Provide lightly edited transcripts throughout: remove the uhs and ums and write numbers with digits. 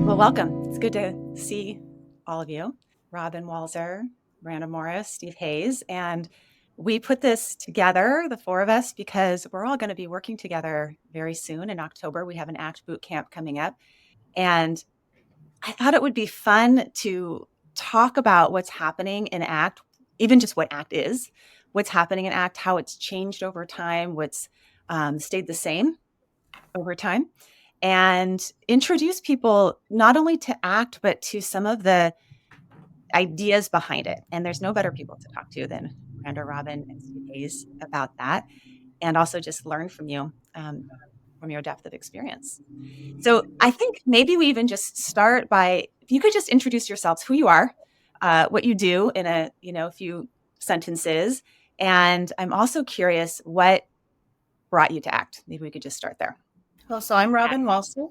Well, welcome. It's good to see all of you. Robin Walzer, Miranda Morris, Steve Hayes. And we put this together, the four of us, because we're all going to be working together very soon in October. We have an ACT Bootcamp coming up. And I thought it would be fun to talk about what's happening in ACT, even just what ACT is, what's happening in ACT, how it's changed over time, what's stayed the same over time, and introduce people not only to ACT, but to some of the ideas behind it. And there's no better people to talk to than Miranda, Robin, and Steve Hayes about that. And also just learn from you, from your depth of experience. So I think maybe we even just start by, if you could just introduce yourselves, who you are, what you do in a few sentences. And I'm also curious what brought you to ACT. Maybe we could just start there. Well, so I'm Robin Walzer.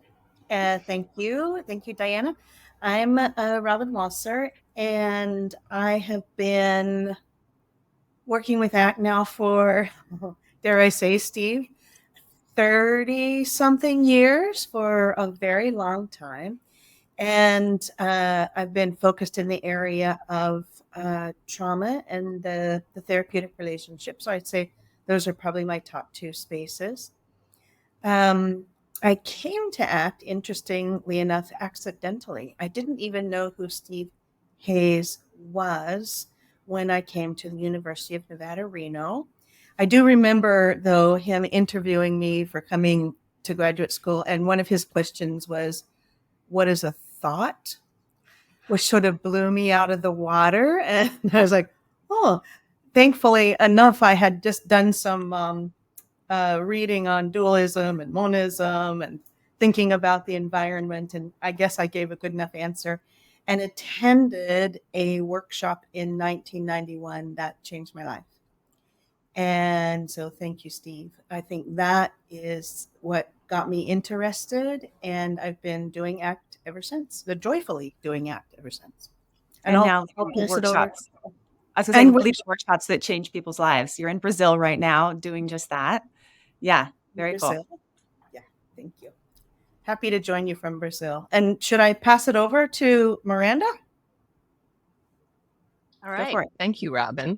Thank you. Thank you, Diana. I'm Robin Walzer, and I have been working with ACT now for, dare I say, Steve, 30-something years, for a very long time. And I've been focused in the area of trauma and the therapeutic relationship. So I'd say those are probably my top two spaces. I came to ACT, interestingly enough, accidentally. I didn't even know who Steve Hayes was when I came to the University of Nevada, Reno. I do remember, though, him interviewing me for coming to graduate school, and one of his questions was, "What is a thought?" Which sort of blew me out of the water. And I was like, oh, thankfully enough, I had just done some reading on dualism and monism and thinking about the environment. And I guess I gave a good enough answer and attended a workshop in 1991 that changed my life. And so thank you, Steve. I think that is what got me interested. And I've been doing ACT ever since, joyfully doing ACT ever since. And now I'll pass it over. workshops. I was going to say, lead workshops that change people's lives. You're in Brazil right now doing just that. Yeah, very cool. Yeah, thank you. Happy to join you from Brazil. And should I pass it over to Miranda? All right. Thank you, Robin.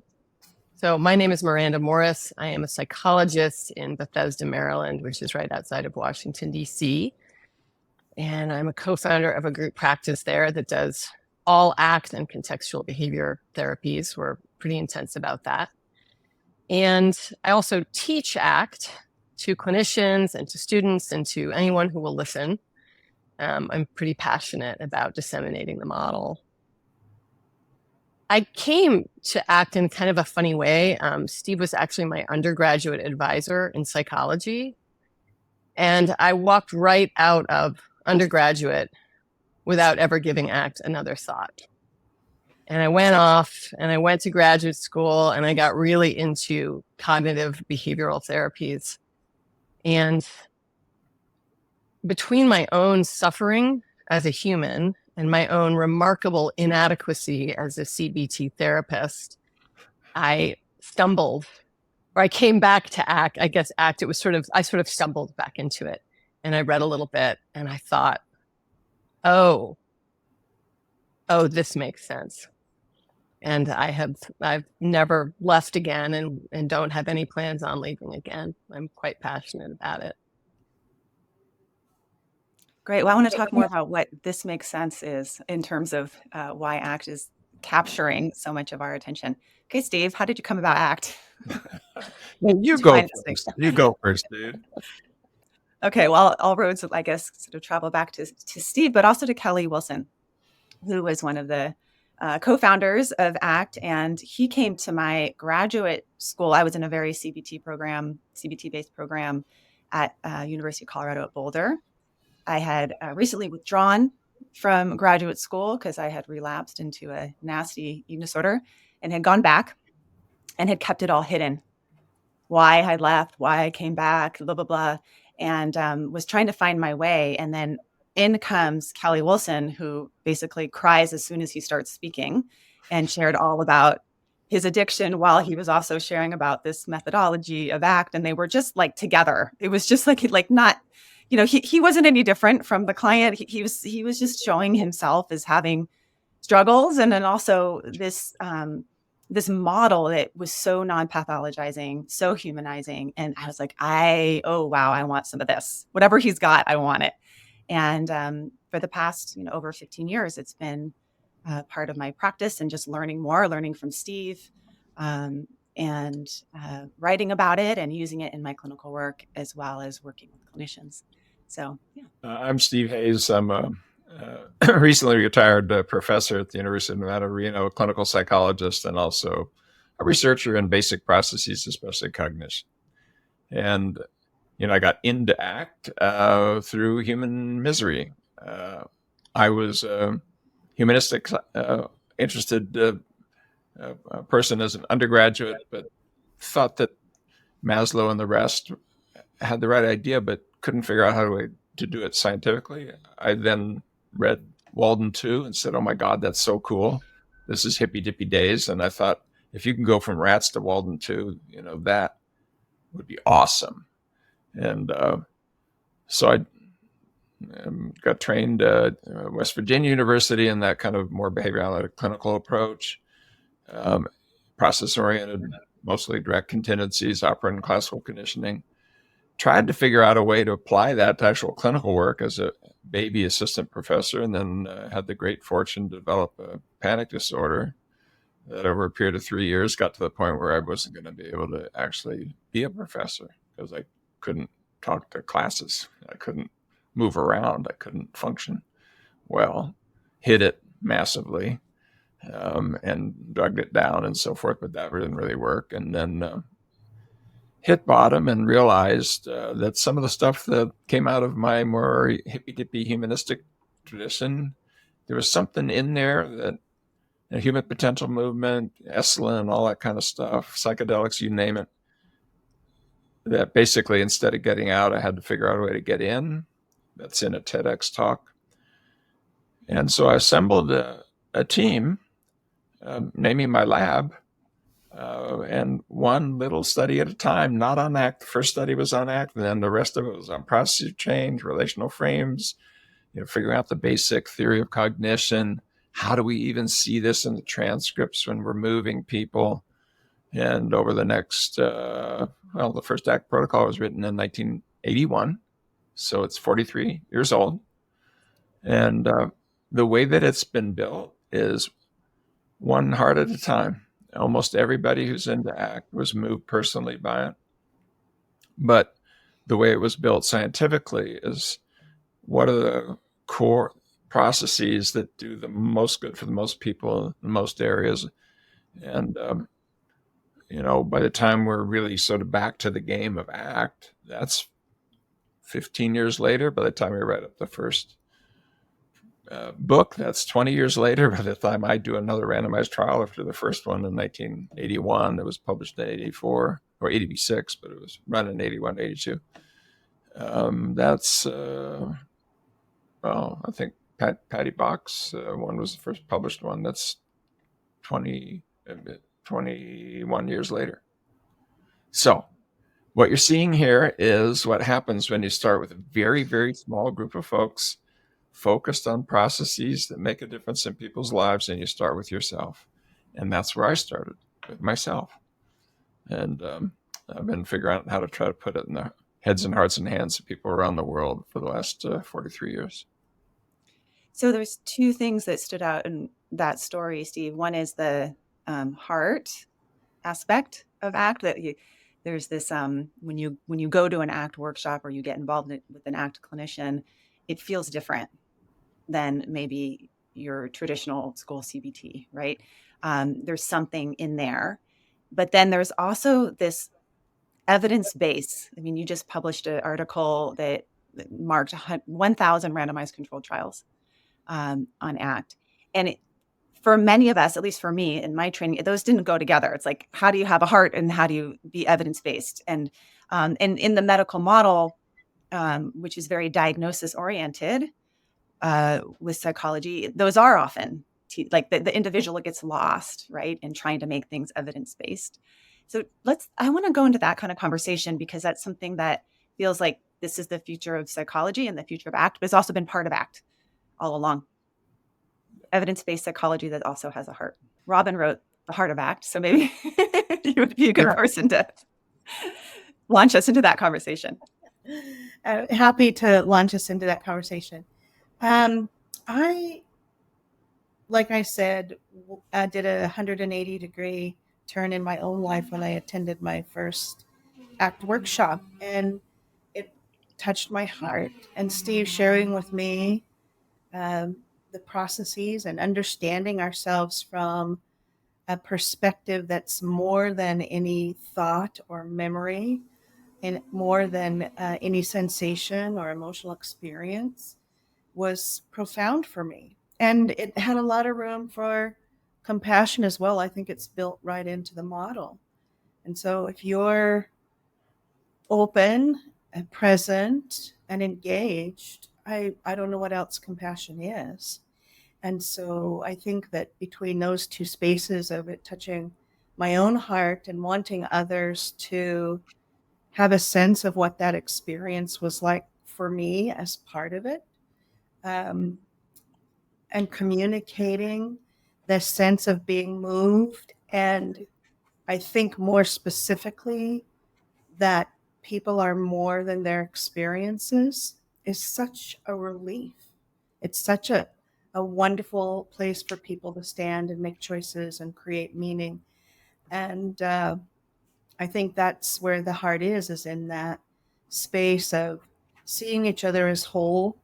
So my name is Miranda Morris. I am a psychologist in Bethesda, Maryland, which is right outside of Washington, D.C. And I'm a co-founder of a group practice there that does all ACT and contextual behavior therapies. We're pretty intense about that. And I also teach ACT to clinicians and to students and to anyone who will listen. I'm pretty passionate about disseminating the model. I came to ACT in kind of a funny way. Steve was actually my undergraduate advisor in psychology. And I walked right out of undergraduate without ever giving ACT another thought. And I went off and I went to graduate school and I got really into cognitive behavioral therapies. And between my own suffering as a human and my own remarkable inadequacy as a CBT therapist, I stumbled, or I came back to ACT. I guess ACT, I sort of stumbled back into it. And I read a little bit and I thought, oh, this makes sense. And I've never left again and don't have any plans on leaving again. I'm quite passionate about it. Great. Well, I want to talk more about what this makes sense is in terms of why ACT is capturing so much of our attention. Okay, Steve, how did you come about ACT? You go first. You go first, dude. Okay, well, all roads, I guess, sort of travel back to Steve, but also to Kelly Wilson, who was one of the co-founders of ACT. And he came to my graduate school. I was in a very CBT-based program at University of Colorado at Boulder. I had recently withdrawn from graduate school because I had relapsed into a nasty eating disorder and had gone back and had kept it all hidden. Why I had left, why I came back, blah, blah, blah, and was trying to find my way. And then in comes Kelly Wilson, who basically cries as soon as he starts speaking and shared all about his addiction while he was also sharing about this methodology of ACT. And they were just like together. It was just like not, he wasn't any different from the client. He was just showing himself as having struggles, and then also this model that was so non-pathologizing, so humanizing. And I was like, oh wow, I want some of this. Whatever he's got, I want it. And for the past over 15 years, it's been part of my practice, and just learning from Steve, and writing about it and using it in my clinical work, as well as working with clinicians. So, yeah. I'm Steve Hayes. I'm a recently retired professor at the University of Nevada, Reno, a clinical psychologist, and also a researcher in basic processes, especially cognition. And, I got into ACT through human misery. I was a humanistic interested person as an undergraduate, but thought that Maslow and the rest had the right idea, but couldn't figure out how to do it scientifically. I then read Walden 2 and said, oh my God, that's so cool. This is hippy dippy days. And I thought, if you can go from rats to Walden 2, that would be awesome. And so I got trained at West Virginia University in that kind of more behavioral analytic clinical approach, process-oriented, mostly direct contingencies, operant and classical conditioning. Tried to figure out a way to apply that to actual clinical work as a baby assistant professor, and then had the great fortune to develop a panic disorder that over a period of 3 years got to the point where I wasn't going to be able to actually be a professor because I couldn't talk to classes. I couldn't move around. I couldn't function well, hid it massively, and drugged it down and so forth, but that didn't really work. And then hit bottom and realized that some of the stuff that came out of my more hippy-dippy humanistic tradition, there was something in there that human potential movement, Esalen, all that kind of stuff, psychedelics, you name it, that basically instead of getting out, I had to figure out a way to get in. That's in a TEDx talk. And so I assembled a team, naming my lab, and one little study at a time, not on ACT. The first study was on ACT, and then the rest of it was on process of change, relational frames, figuring out the basic theory of cognition. How do we even see this in the transcripts when we're moving people? And over the next, the first ACT protocol was written in 1981, so it's 43 years old. And the way that it's been built is one heart at a time. Almost everybody who's into ACT was moved personally by it. But the way it was built scientifically is, what are the core processes that do the most good for the most people in most areas? And, by the time we're really sort of back to the game of ACT, that's 15 years later. By the time we write up the first book, that's 20 years later. By the time I do another randomized trial after the first one in 1981, it was published in 84 or 86, but it was run in 81, 82. That's, I think Patty Bach's one was the first published one. That's 21 years later. So what you're seeing here is what happens when you start with a very, very small group of folks focused on processes that make a difference in people's lives, and you start with yourself. And that's where I started, with myself. And I've been figuring out how to try to put it in the heads and hearts and hands of people around the world for the last 43 years. So there's two things that stood out in that story, Steve. One is the heart aspect of ACT, that there's this, when you go to an ACT workshop or you get involved with an ACT clinician, it feels different than maybe your traditional school CBT, right? There's something in there. But then there's also this evidence base. I mean, you just published an article that marked 1,000 randomized controlled trials on ACT. And for many of us, at least for me in my training, those didn't go together. It's like, how do you have a heart and how do you be evidence-based? And in the medical model, which is very diagnosis oriented with psychology, those are often like the individual gets lost, right, in trying to make things evidence-based. So I want to go into that kind of conversation, because that's something that feels like this is the future of psychology and the future of ACT, but it's also been part of ACT all along. Evidence-based psychology that also has a heart. Robin wrote The Heart of ACT, so maybe you would be a good person to launch us into that conversation. Happy to launch us into that conversation. Like I said, I did a 180-degree turn in my own life when I attended my first ACT workshop, and it touched my heart. And Steve sharing with me the processes and understanding ourselves from a perspective that's more than any thought or memory, and more than any sensation or emotional experience, was profound for me. And it had a lot of room for compassion as well. I think it's built right into the model. And so if you're open and present and engaged, I don't know what else compassion is. And so I think that between those two spaces of it touching my own heart and wanting others to have a sense of what that experience was like for me as part of it, and communicating the sense of being moved, and I think more specifically that people are more than their experiences, is such a relief. It's such a wonderful place for people to stand and make choices and create meaning. And I think that's where the heart is in that space of seeing each other as whole,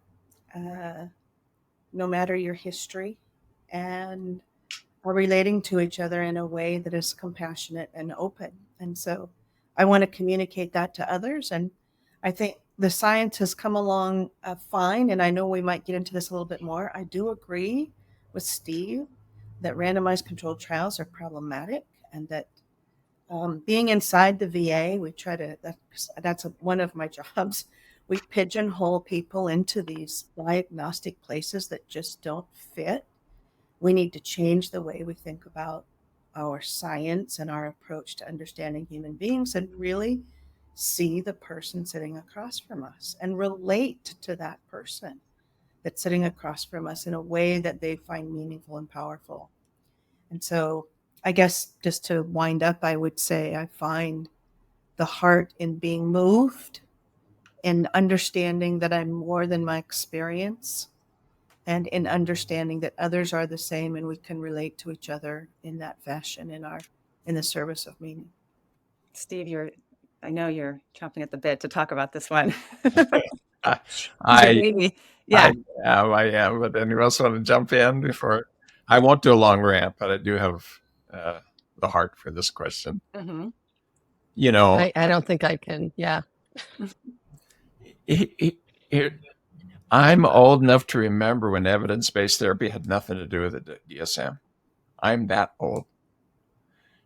no matter your history, and are relating to each other in a way that is compassionate and open. And so I want to communicate that to others. And I think the science has come along fine. And I know we might get into this a little bit more. I do agree with Steve that randomized controlled trials are problematic, and that being inside the VA, we try to, that's one of my jobs. We pigeonhole people into these diagnostic places that just don't fit. We need to change the way we think about our science and our approach to understanding human beings, and really see the person sitting across from us and relate to that person that's sitting across from us in a way that they find meaningful and powerful. And so I guess just to wind up, I would say I find the heart in being moved and understanding that I'm more than my experience, and in understanding that others are the same and we can relate to each other in that fashion in the service of meaning. Steve, I know you're chomping at the bit to talk about this one. I am. But anyone else want to jump in before? I won't do a long rant, but I do have the heart for this question. Mm-hmm. You know, I don't think I can. Yeah. I'm old enough to remember when evidence-based therapy had nothing to do with the DSM. I'm that old.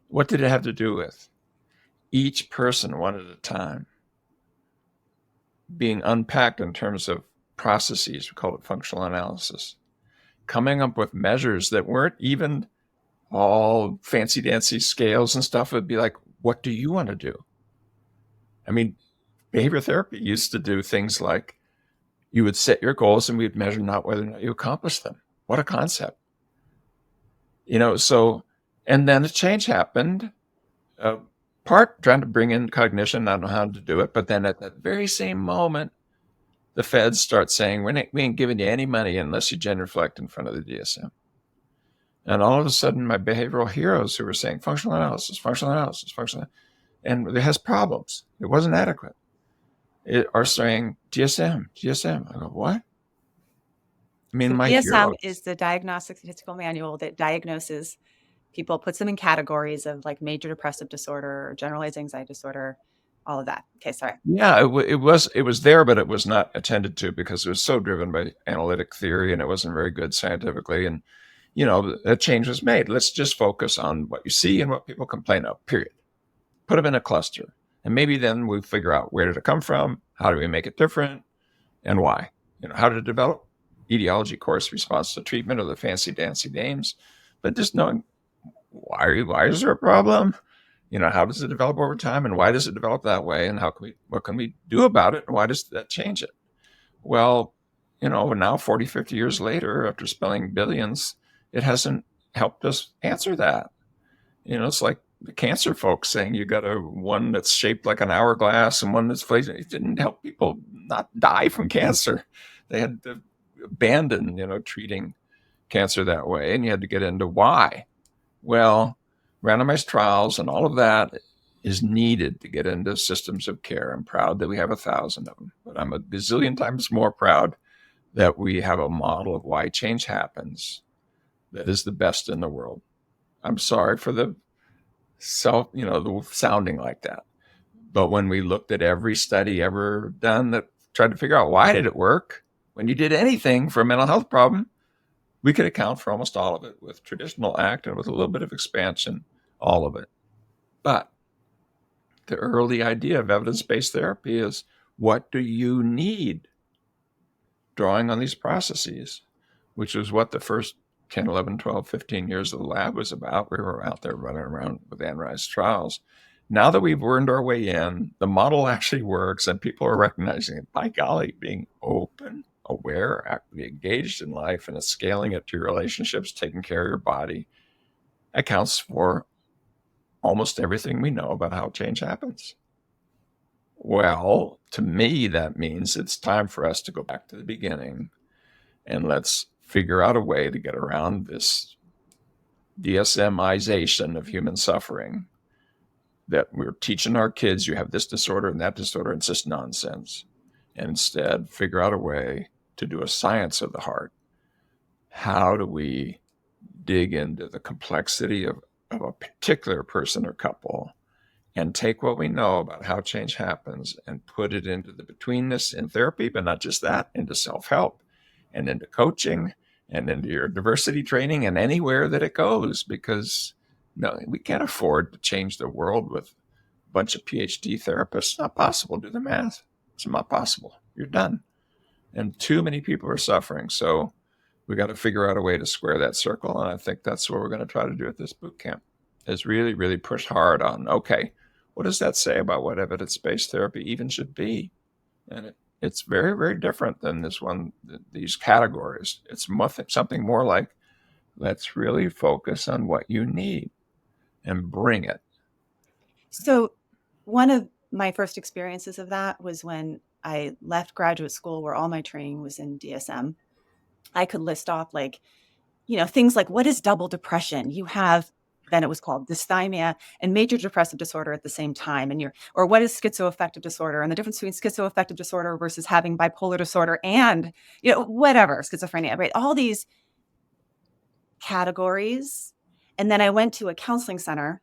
What did it have to do with? Each person one at a time being unpacked in terms of processes. We call it functional analysis. Coming up with measures that weren't even all fancy-dancy scales and stuff. It would be like, what do you want to do? I mean, behavior therapy used to do things like you would set your goals and we'd measure not whether or not you accomplished them. What a concept. So, and then a change happened. Part trying to bring in cognition, I don't know how to do it, but then at that very same moment, the feds start saying, we ain't giving you any money unless you genuflect in front of the DSM. And all of a sudden, my behavioral heroes who were saying functional analysis, and it has problems. It wasn't adequate. Are saying DSM. I go, what? I mean, my DSM heroes. is the Diagnostic Statistical Manual that diagnoses people, puts them in categories of like major depressive disorder, generalized anxiety disorder, all of that. Okay, sorry. Yeah, it was there, but it was not attended to because it was so driven by analytic theory and it wasn't very good scientifically. And, a change was made. Let's just focus on what you see and what people complain of, period. Put them in a cluster. And maybe then we figure out where did it come from? How do we make it different? And why? How did it develop? Etiology, course, response to treatment, or the fancy dancy names. But just knowing why is there a problem? How does it develop over time, and why does it develop that way, and what can we do about it, and why does that change it? Well, now 40, 50 years later, after spending billions, it hasn't helped us answer that. It's like the cancer folks saying you got one that's shaped like an hourglass and one that's flat. It didn't help people not die from cancer. They had to abandon, treating cancer that way, and you had to get into why. Well, randomized trials and all of that is needed to get into systems of care. I'm proud that we have 1,000 of them, but I'm a gazillion times more proud that we have a model of why change happens that is the best in the world. I'm sorry for the sounding like that. But when we looked at every study ever done that tried to figure out why did it work, when you did anything for a mental health problem, we could account for almost all of it with traditional ACT and with a little bit of expansion, all of it. But the early idea of evidence-based therapy is, what do you need? Drawing on these processes, which was what the first 10, 11, 12, 15 years of the lab was about. We were out there running around with randomized trials. Now that we've earned our way in, the model actually works, and people are recognizing it. By golly, being open, aware, actively engaged in life, and scaling it to your relationships, taking care of your body, accounts for almost everything we know about how change happens. Well, to me, that means it's time for us to go back to the beginning, and let's figure out a way to get around this DSMization of human suffering that we're teaching our kids, you have this disorder and that disorder, and it's just nonsense. And instead, figure out a way to do a science of the heart. How do we dig into the complexity of a particular person or couple and take what we know about how change happens and put it into the betweenness in therapy, but not just that, into self-help and into coaching and into your diversity training and anywhere that it goes, because no, we can't afford to change the world with a bunch of PhD therapists. It's not possible. Do the math. It's not possible. You're done. And too many people are suffering. So we got to figure out a way to square that circle. And I think that's what we're going to try to do at this boot camp, is really, really push hard on, okay, what does that say about what evidence-based therapy even should be? And it's very, very different than these categories. It's something more like, let's really focus on what you need and bring it. So one of my first experiences of that was when I left graduate school, where all my training was in DSM. I could list off things like, what is double depression? You have, then it was called dysthymia and major depressive disorder at the same time. Or what is schizoaffective disorder, and the difference between schizoaffective disorder versus having bipolar disorder and, whatever, schizophrenia, right? All these categories. And then I went to a counseling center,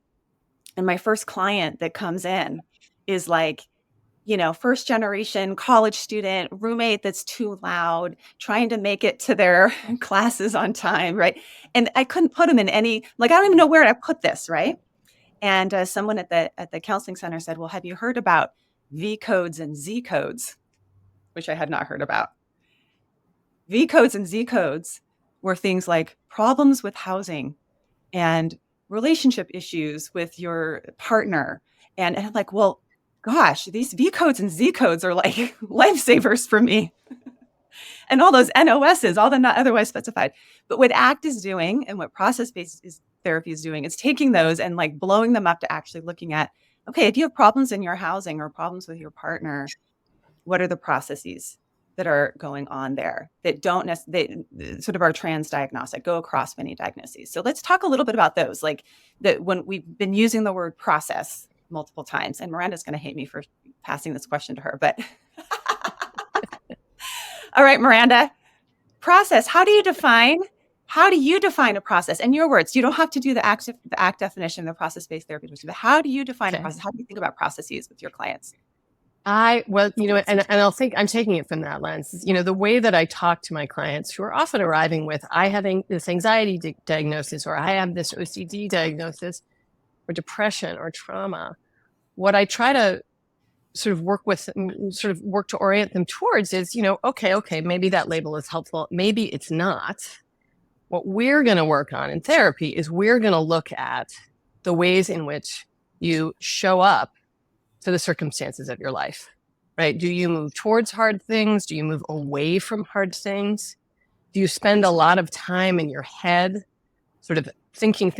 and my first client that comes in is first generation college student, roommate that's too loud, trying to make it to their classes on time, right? And I couldn't put them in I don't even know where to put this, right? And someone at the counseling center said, well, have you heard about V codes and Z codes? Which I had not heard about. V codes and Z codes were things like problems with housing and relationship issues with your partner. And I'm like, well, gosh, these V codes and Z codes are like lifesavers for me. And all those NOSs, all the not otherwise specified. But what ACT is doing, and what process-based therapy is doing, is taking those and blowing them up to actually looking at, okay, if you have problems in your housing or problems with your partner, what are the processes that are going on there that they sort of are transdiagnostic, go across many diagnoses. So let's talk a little bit about those. When we've been using the word process multiple times, and Miranda's going to hate me for passing this question to her, but all right, Miranda, process. How do you define a process? In your words, you don't have to do the ACT definition, the process-based therapy, but how do you define a process? How do you think about processes with your clients? And I'll think I'm taking it from that lens. The way that I talk to my clients, who are often arriving with, I have this anxiety diagnosis, or I have this OCD diagnosis, or depression or trauma. What I try to sort of work to orient them towards is, okay, maybe that label is helpful. Maybe it's not. What we're going to work on in therapy is we're going to look at the ways in which you show up to the circumstances of your life, right? Do you move towards hard things? Do you move away from hard things? Do you spend a lot of time in your head, sort of thinking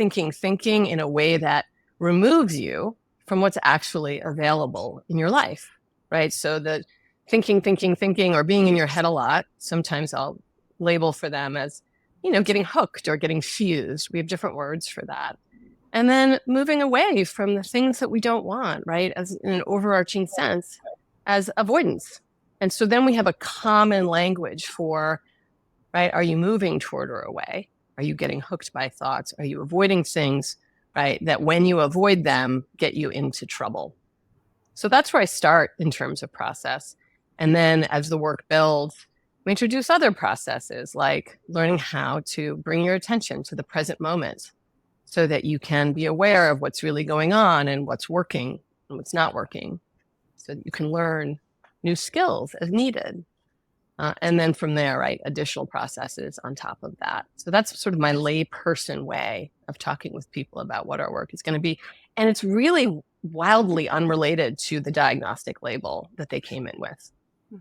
in a way that removes you from what's actually available in your life, right? So the thinking, or being in your head a lot, sometimes I'll label for them as, getting hooked or getting fused. We have different words for that. And then moving away from the things that we don't want, right? As in an overarching sense, as avoidance. And so then we have a common language for, right? Are you moving toward or away? Are you getting hooked by thoughts? Are you avoiding things, right? That when you avoid them, get you into trouble. So that's where I start in terms of process. And then as the work builds, we introduce other processes like learning how to bring your attention to the present moment so that you can be aware of what's really going on and what's working and what's not working, so that you can learn new skills as needed. And then from there, right, additional processes on top of that. So that's sort of my layperson way of talking with people about what our work is going to be. And it's really wildly unrelated to the diagnostic label that they came in with.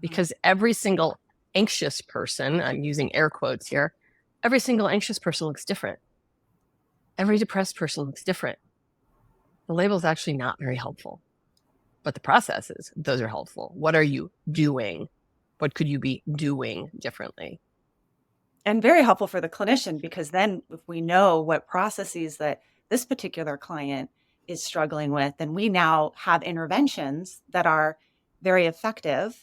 Because every single anxious person, I'm using air quotes here, every single anxious person looks different. Every depressed person looks different. The label is actually not very helpful. But the processes, those are helpful. What are you doing? What could you be doing differently? And very helpful for the clinician, because then if we know what processes that this particular client is struggling with, then we now have interventions that are very effective,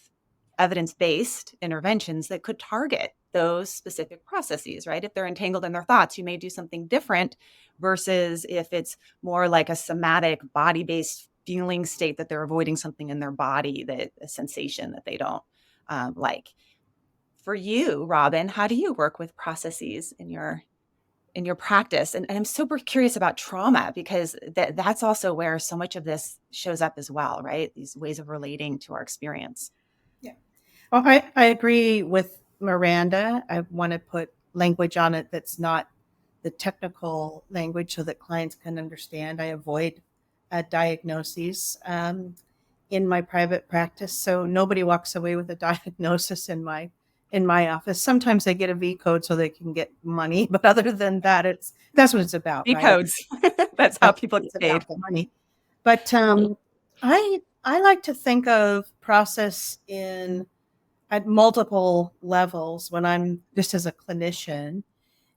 evidence-based interventions that could target those specific processes, right? If they're entangled in their thoughts, you may do something different versus if it's more like a somatic body-based feeling state that they're avoiding something in their body, that a sensation that they don't like. For you, Robin, how do you work with processes in your practice? And I'm super curious about trauma, because that's also where so much of this shows up as well, right? These ways of relating to our experience. Yeah. Well, I agree with Miranda. I want to put language on it that's not the technical language so that clients can understand. I avoid diagnoses in my private practice, so nobody walks away with a diagnosis in my office. Sometimes they get a V code so they can get money, but other than that, that's what it's about. V right? codes. That's how people get paid. About the money. But I like to think of process at multiple levels when I'm just as a clinician.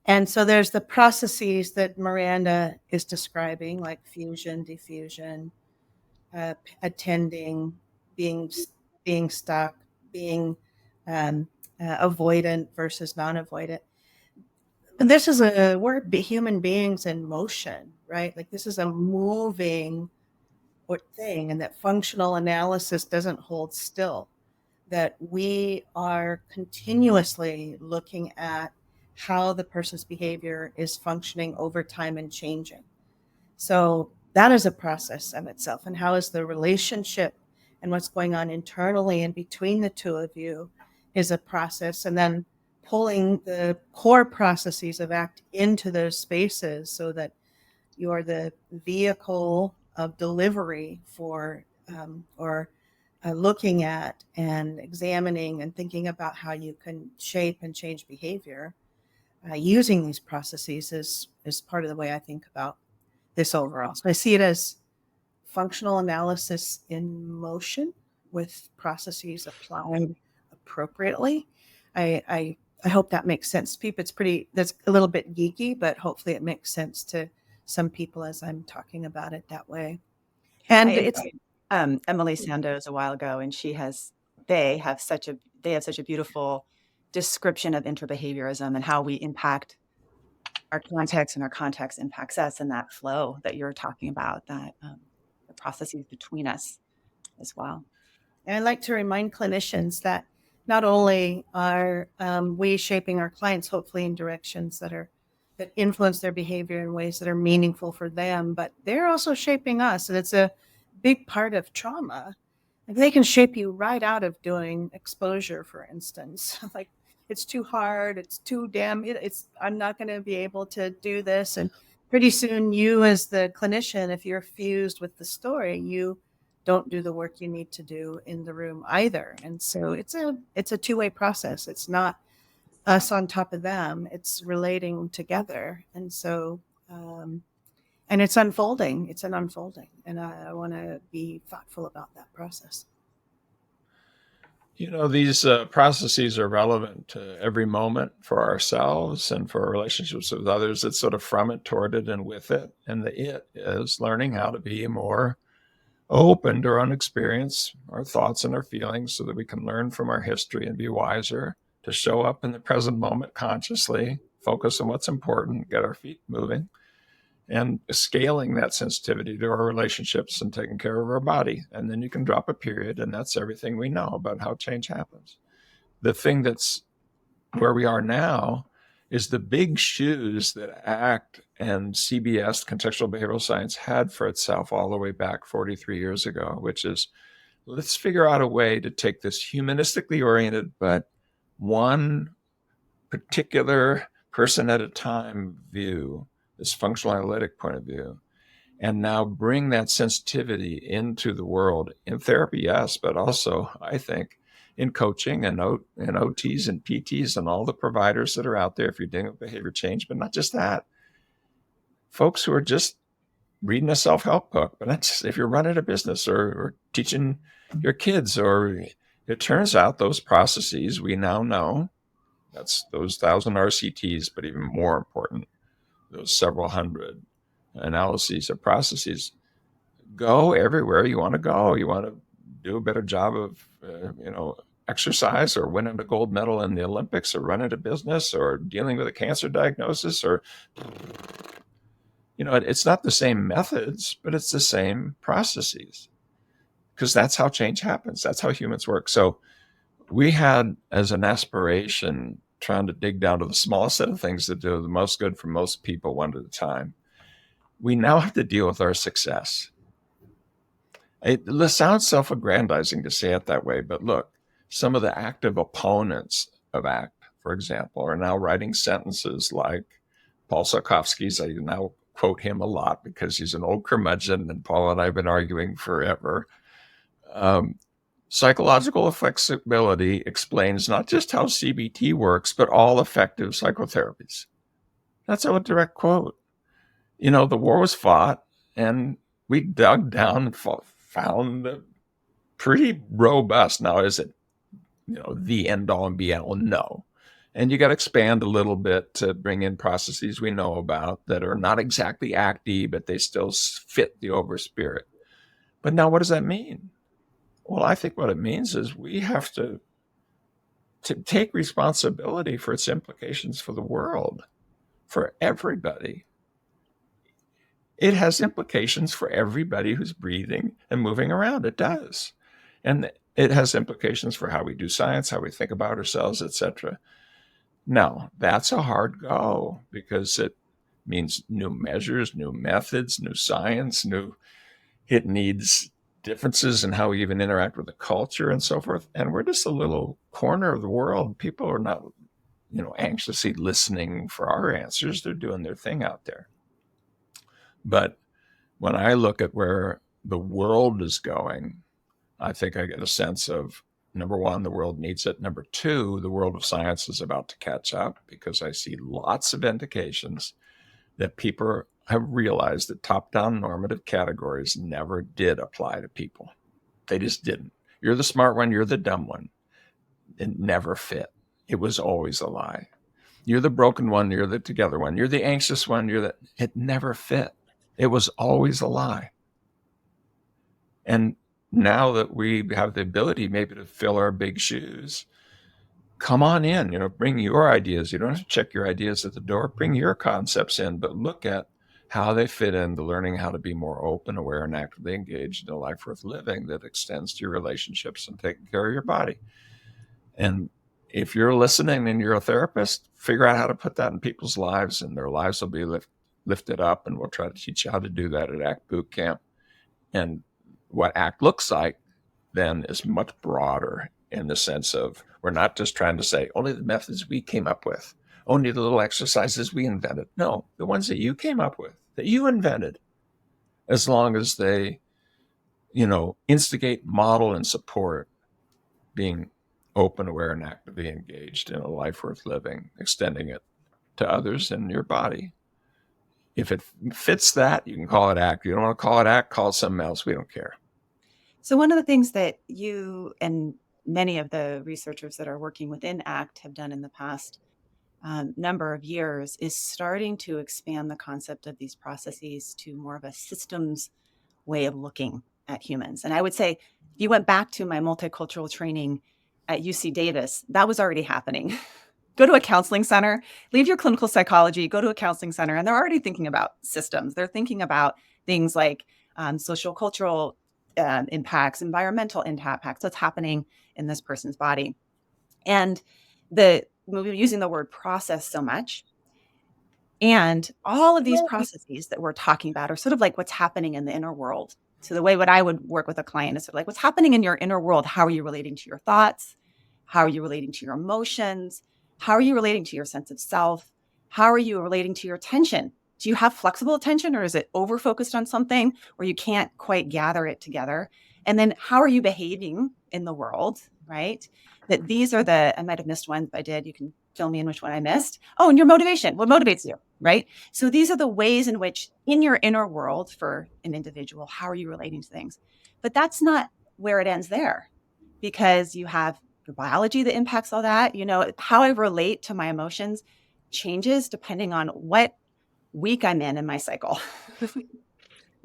And so there's the processes that Miranda is describing, like fusion, diffusion, attending, being stuck, being avoidant versus non-avoidant. And this is we're human beings in motion, right? Like this is a moving thing, and that functional analysis doesn't hold still. That we are continuously looking at how the person's behavior is functioning over time and changing. So that is a process of itself. And how is the relationship and what's going on internally and between the two of you is a process. And then pulling the core processes of ACT into those spaces so that you're the vehicle of delivery for looking at and examining and thinking about how you can shape and change behavior using these processes is part of the way I think about this overall. So I see it as functional analysis in motion with processes applied appropriately. I hope that makes sense to people. That's a little bit geeky, but hopefully it makes sense to some people as I'm talking about it that way. And it's Emily Sandoz a while ago, and they have such a beautiful description of interbehaviorism and how we impact our context, and our context impacts us, and that flow that you're talking about, that the processes between us as well. And I like to remind clinicians that not only are we shaping our clients hopefully in directions that influence their behavior in ways that are meaningful for them, but they're also shaping us. And it's a big part of trauma. Like they can shape you right out of doing exposure, for instance. Like it's too hard, it's too I'm not going to be able to do this. And pretty soon you as the clinician, if you're fused with the story, you don't do the work you need to do in the room either. And so it's a two-way process. It's not us on top of them. It's relating together. And so and it's unfolding. It's an unfolding. And I want to be thoughtful about that process. You know, these processes are relevant to every moment for ourselves and for our relationships with others. It's sort of from it, toward it, and with it. And the it is learning how to be more open to our own experience, our thoughts and our feelings, so that we can learn from our history and be wiser, to show up in the present moment consciously, focus on what's important, get our feet moving, and scaling that sensitivity to our relationships and taking care of our body. And then you can drop a period, and that's everything we know about how change happens. The thing that's where we are now is the big shoes that ACT and CBS, contextual behavioral science, had for itself all the way back 43 years ago, which is, let's figure out a way to take this humanistically oriented, but one particular person at a time view, this functional analytic point of view, and now bring that sensitivity into the world in therapy, yes, but also, I think, in coaching and OTs and PTs and all the providers that are out there if you're dealing with behavior change. But not just that. Folks who are just reading a self-help book, but that's if you're running a business or teaching your kids, or it turns out those processes we now know, that's those 1,000 RCTs, but even more important, those several hundred analyses of processes, go everywhere you want to go. You want to do a better job of, exercise, or winning a gold medal in the Olympics, or running a business, or dealing with a cancer diagnosis, or, it's not the same methods, but it's the same processes, because that's how change happens. That's how humans work. So we had as an aspiration trying to dig down to the smallest set of things that do the most good for most people one at a time. We now have to deal with our success. It sounds self-aggrandizing to say it that way, but look, some of the active opponents of ACT, for example, are now writing sentences like Paul Sakovsky's. I now quote him a lot because he's an old curmudgeon, and Paul and I have been arguing forever. Psychological flexibility explains not just how CBT works, but all effective psychotherapies. That's a direct quote. The war was fought, and we dug down and found pretty robust. Now, is it, the end all and be all? No. And you got to expand a little bit to bring in processes we know about that are not exactly ACT-y, but they still fit the over spirit. But now what does that mean? Well, I think what it means is we have to take responsibility for its implications for the world, for everybody. It has implications for everybody who's breathing and moving around. It does. And it has implications for how we do science, how we think about ourselves, etc. Now, that's a hard go, because it means new measures, new methods, new science, it needs differences in how we even interact with the culture and so forth. And we're just a little corner of the world. People are not, anxiously listening for our answers. They're doing their thing out there. But when I look at where the world is going, I think I get a sense of, number one, the world needs it. Number two, the world of science is about to catch up, because I see lots of indications that people have realized that top-down normative categories never did apply to people. They just didn't. You're the smart one, you're the dumb one. It never fit. It was always a lie. You're the broken one, you're the together one. You're the anxious one, it never fit. It was always a lie. And now that we have the ability maybe to fill our big shoes, come on in, bring your ideas. You don't have to check your ideas at the door. Bring your concepts in, but look at how they fit into learning how to be more open, aware, and actively engaged in a life worth living that extends to your relationships and taking care of your body. And if you're listening and you're a therapist, figure out how to put that in people's lives, and their lives will be lifted up. And we'll try to teach you how to do that at ACT Bootcamp. And what ACT looks like then is much broader, in the sense of, we're not just trying to say only the methods we came up with, only the little exercises we invented. No, the ones that you came up with, that you invented, as long as they, instigate, model, and support being open, aware, and actively engaged in a life worth living, extending it to others and your body. If it fits that, you can call it ACT. You don't want to call it ACT, call it something else. We don't care. So one of the things that you and many of the researchers that are working within ACT have done in the past number of years is starting to expand the concept of these processes to more of a systems way of looking at humans. And I would say, if you went back to my multicultural training at UC Davis, that was already happening. Go to a counseling center, leave your clinical psychology, go to a counseling center, and they're already thinking about systems. They're thinking about things like social cultural impacts, environmental impacts, what's happening in this person's body. And we're using the word process so much. And all of these processes that we're talking about are sort of like what's happening in the inner world. So the way what I would work with a client is sort of like what's happening in your inner world. How are you relating to your thoughts? How are you relating to your emotions? How are you relating to your sense of self? How are you relating to your attention? Do you have flexible attention, or is it over focused on something where you can't quite gather it together? And then how are you behaving in the world, right? That these are I might have missed one if I did. You can fill me in which one I missed. Oh, and your motivation. What motivates you, right? So these are the ways in which in your inner world for an individual, how are you relating to things? But that's not where it ends there, because you have your biology that impacts all that. How I relate to my emotions changes depending on what week I'm in my cycle.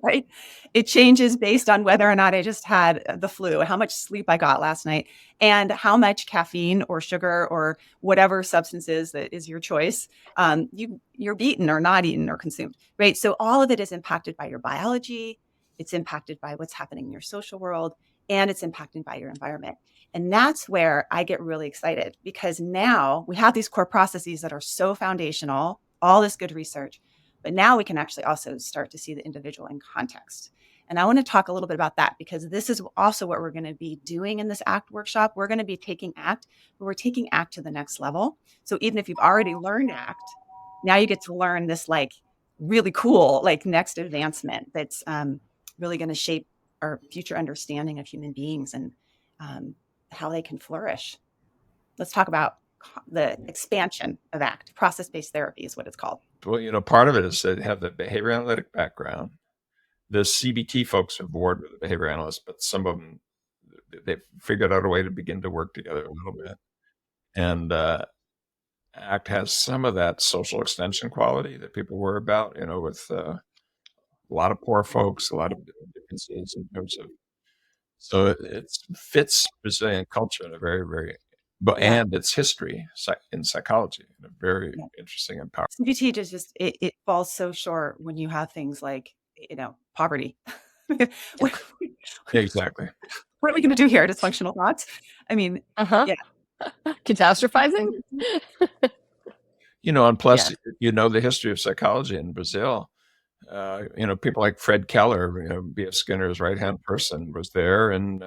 Right? It changes based on whether or not I just had the flu, how much sleep I got last night, and how much caffeine or sugar or whatever substances that is your choice, you're eaten or not eaten or consumed, right? So all of it is impacted by your biology. It's impacted by what's happening in your social world, and it's impacted by your environment. And that's where I get really excited, because now we have these core processes that are so foundational, all this good research. But now we can actually also start to see the individual in context. And I want to talk a little bit about that, because this is also what we're going to be doing in this ACT workshop. We're going to be taking ACT, but we're taking ACT to the next level. So even if you've already learned ACT, now you get to learn this like really cool, like next advancement that's really going to shape our future understanding of human beings and how they can flourish. Let's talk about the expansion of ACT. Process-based therapy is what it's called. Well, part of it is they have the behavior analytic background. The CBT folks have worked with the behavior analysts, but some of them, they've figured out a way to begin to work together a little bit. And ACT has some of that social extension quality that people worry about, with a lot of poor folks, a lot of differences in terms of, so it fits Brazilian culture in a very, very, and its history in psychology in a very interesting and powerful. CBT just it falls so short when you have things like poverty. Exactly. What are we going to do here? Dysfunctional thoughts. I mean, yeah. Catastrophizing. And plus, the history of psychology in Brazil. People like Fred Keller, B.F. Skinner's right-hand person, was there and,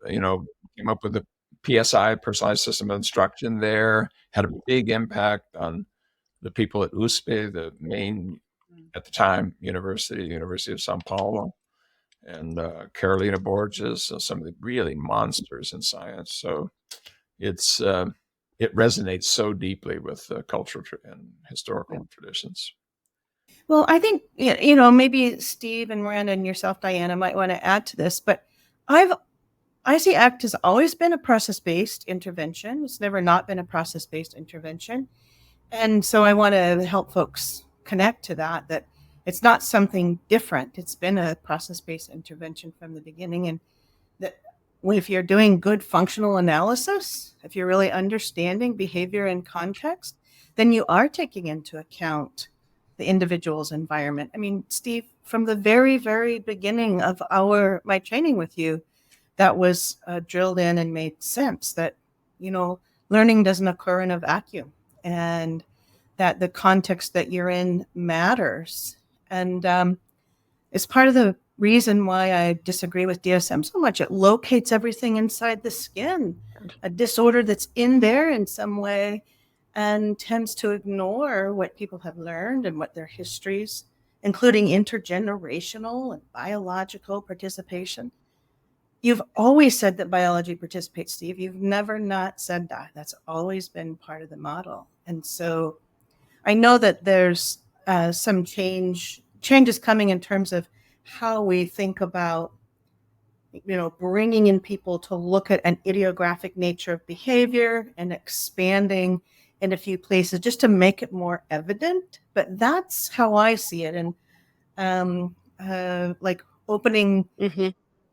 came up with the PSI, personalized system of instruction there, had a big impact on the people at USP, the main, at the time, University of Sao Paulo, and Carolina Borges, some of the really monsters in science. So it resonates so deeply with cultural and historical traditions. Well, I think, maybe Steve and Miranda and yourself, Diana, might want to add to this, but I see ACT has always been a process-based intervention. It's never not been a process-based intervention. And so I want to help folks connect to that it's not something different. It's been a process-based intervention from the beginning. And that if you're doing good functional analysis, if you're really understanding behavior and context, then you are taking into account the individual's environment. I mean, Steve, from the very, very beginning of my training with you, that was drilled in and made sense that, learning doesn't occur in a vacuum, and that the context that you're in matters. And it's part of the reason why I disagree with DSM so much. It locates everything inside the skin, a disorder that's in there in some way, and tends to ignore what people have learned and what their histories including intergenerational and biological participation. You've always said that biology participates, Steve. You've never not said that. That's always been part of the model. And so I know that there's some changes coming in terms of how we think about, bringing in people to look at an idiographic nature of behavior and expanding in a few places just to make it more evident. But that's how I see it. And like opening,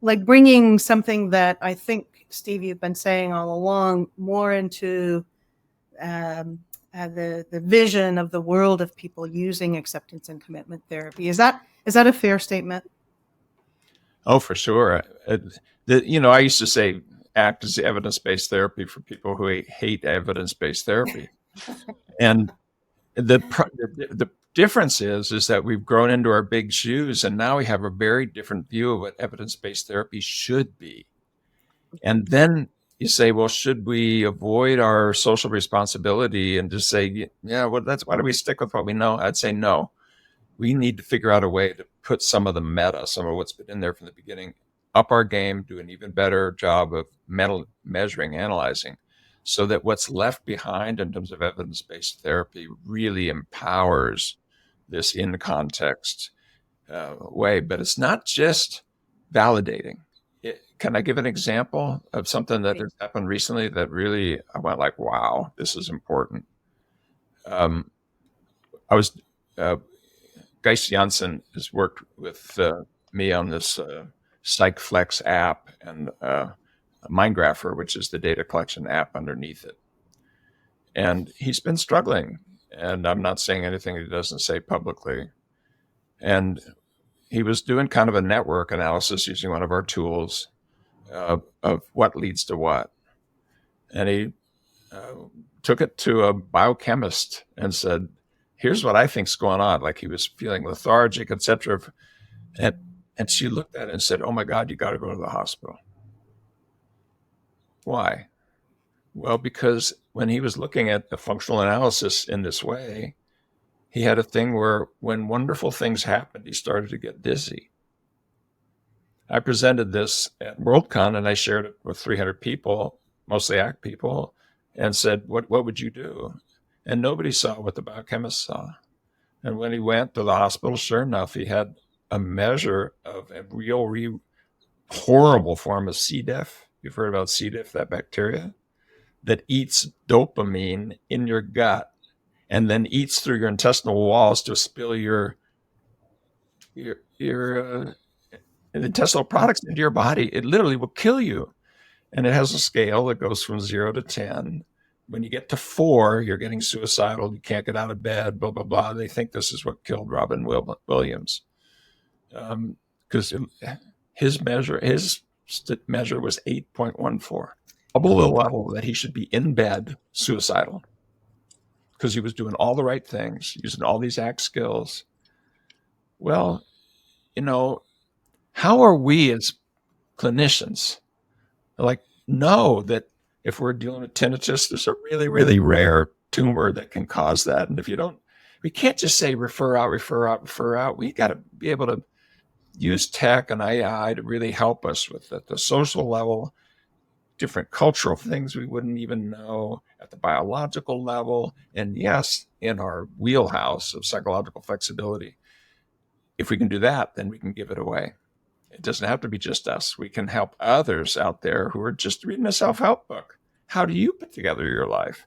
like bringing something that I think, Steve, you've been saying all along, more into the vision of the world of people using acceptance and commitment therapy. Is that a fair statement? Oh, for sure. I used to say ACT is evidence-based therapy for people who hate evidence-based therapy. And the difference is that we've grown into our big shoes, and now we have a very different view of what evidence-based therapy should be. And then you say, well, should we avoid our social responsibility and just say, yeah, well, why do we stick with what we know? I'd say no. We need to figure out a way to put some of the meta, some of what's been in there from the beginning, up our game, do an even better job of measuring, analyzing, so that what's left behind in terms of evidence-based therapy really empowers this in-context way. But it's not just validating. Can I give an example of something that has happened recently that really I went like, wow, this is important? Geis Janssen has worked with me on this PsychFlex app and MindGrapher, which is the data collection app underneath it. And he's been struggling, and I'm not saying anything he doesn't say publicly. And he was doing kind of a network analysis using one of our tools of what leads to what. And he took it to a biochemist and said, here's what I think's going on. Like he was feeling lethargic, etc. And she looked at it and said, oh my God, you got to go to the hospital. Why? Well, because when he was looking at the functional analysis in this way, he had a thing where when wonderful things happened, he started to get dizzy. I presented this at Worldcon and I shared it with 300 people, mostly ACT people, and said, what would you do? And nobody saw what the biochemist saw. And when he went to the hospital, sure enough, he had a measure of a real horrible form of C. diff. You've heard about C. diff, that bacteria that eats dopamine in your gut and then eats through your intestinal walls to spill your intestinal products into your body. It literally will kill you. And it has a scale that goes from 0 to 10. When you get to 4, you're getting suicidal. You can't get out of bed, blah, blah, blah. They think this is what killed Robin Williams. Because his measure was 8.14, double the level that he should be in bed suicidal, because he was doing all the right things, using all these ACT skills. Well, how are we as clinicians know that if we're dealing with tinnitus, there's a really, really rare tumor that can cause that. And we can't just say refer out, refer out, refer out. We got to be able to use tech and AI to really help us with at the social level, different cultural things we wouldn't even know, at the biological level, and yes, in our wheelhouse of psychological flexibility. If we can do that, then we can give it away. It doesn't have to be just us. We can help others out there who are just reading a self-help book. How do you put together your life?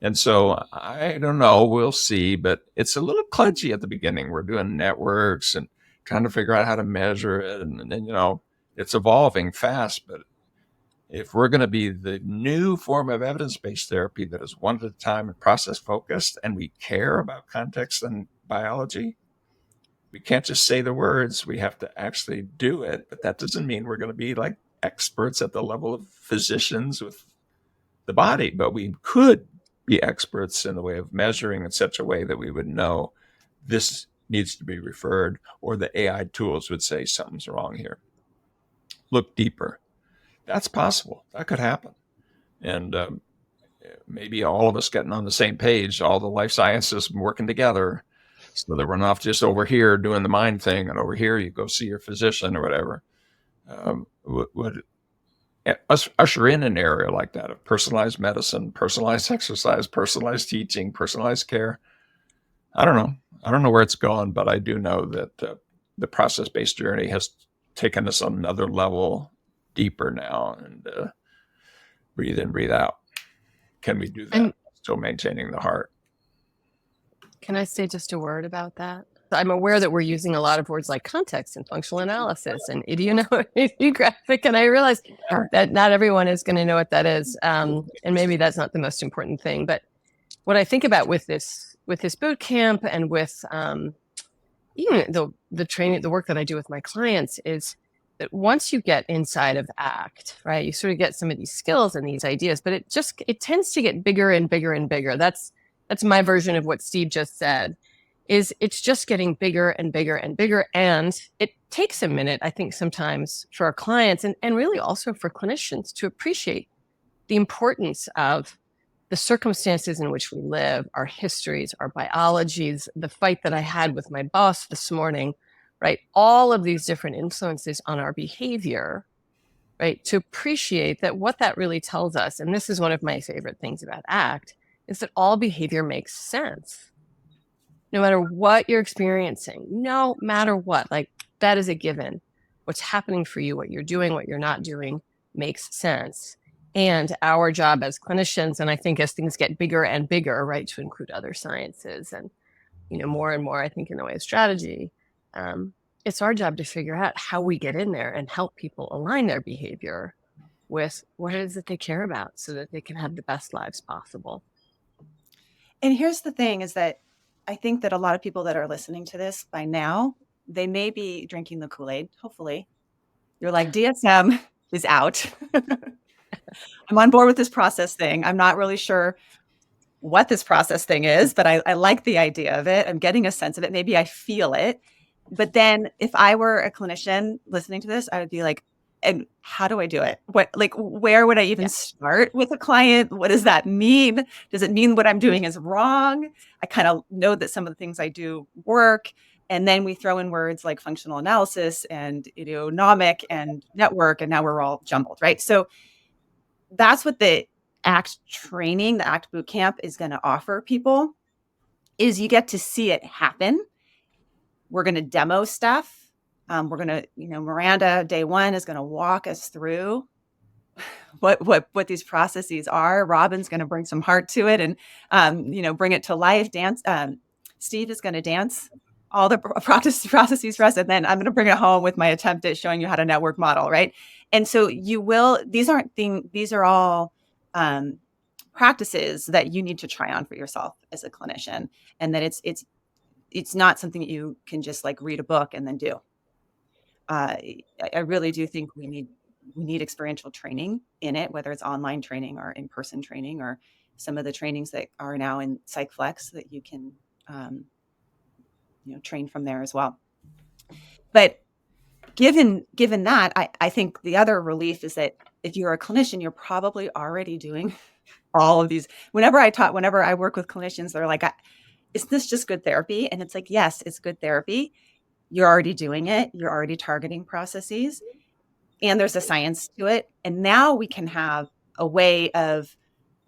And so I don't know, we'll see, but it's a little kludgy at the beginning. We're doing networks and trying to figure out how to measure it. And then, it's evolving fast. But if we're going to be the new form of evidence-based therapy that is one at a time and process focused, and we care about context and biology, we can't just say the words. We have to actually do it. But that doesn't mean we're going to be like experts at the level of physicians with the body. But we could be experts in the way of measuring in such a way that we would know this needs to be referred, or the AI tools would say something's wrong here. Look deeper. That's possible. That could happen. And maybe all of us getting on the same page, all the life sciences working together, So they run off just over here doing the mind thing, and over here you go see your physician or whatever. Would usher in an area like that of personalized medicine, personalized exercise, personalized teaching, personalized care. I don't know where it's going, but I do know that the process-based journey has taken us on another level deeper now, and breathe in, breathe out. Can we do that? And still maintaining the heart? can I say just a word about that? I'm aware that we're using a lot of words like context and functional analysis and idiographic, and I realize that not everyone is going to know what that is, and maybe that's not the most important thing. But what I think about with this boot camp and with even the training, the work that I do with my clients is that once you get inside of ACT, right, you sort of get some of these skills and these ideas, but it tends to get bigger and bigger and bigger. That's my version of what Steve just said. It's just getting bigger and bigger and bigger. And it takes a minute, I think, sometimes for our clients and really also for clinicians to appreciate the importance of the circumstances in which we live, our histories, our biologies, the fight that I had with my boss this morning, right? All of these different influences on our behavior, right? To appreciate that what that really tells us, and this is one of my favorite things about ACT, is that all behavior makes sense. No matter what you're experiencing, no matter what, like that is a given. What's happening for you, what you're doing, what you're not doing makes sense. And our job as clinicians, and I think as things get bigger and bigger, right, to include other sciences and, more and more, I think in the way of strategy, it's our job to figure out how we get in there and help people align their behavior with what it is that they care about so that they can have the best lives possible. And here's the thing is that I think that a lot of people that are listening to this by now, they may be drinking the Kool-Aid, hopefully. You're like, DSM is out. I'm on board with this process thing. I'm not really sure what this process thing is, but I like the idea of it. I'm getting a sense of it. Maybe I feel it. But then if I were a clinician listening to this, I would be like, and how do I do it? Where would I even start with a client? What does that mean? Does it mean what I'm doing is wrong? I kind of know that some of the things I do work. And then we throw in words like functional analysis and idionomic and network, and now we're all jumbled, right? So that's what the ACT training, the ACT Bootcamp is going to offer people, is you get to see it happen. We're going to demo stuff. We're going to, Miranda, day one, is going to walk us through what these processes are. Robin's going to bring some heart to it and, bring it to life. Dance. Steve is going to dance all the processes for us. And then I'm going to bring it home with my attempt at showing you how to network model. Right. And so these are all practices that you need to try on for yourself as a clinician, and that it's not something that you can just like read a book and then do. I really do think we need experiential training in it, whether it's online training or in-person training or some of the trainings that are now in PsychFlex that you can, train from there as well. But given that, I think the other relief is that if you're a clinician, you're probably already doing all of these. Whenever I work with clinicians, they're like, is this just good therapy? And it's like, yes, it's good therapy. You're already doing it. You're already targeting processes, and there's a science to it. And now we can have a way of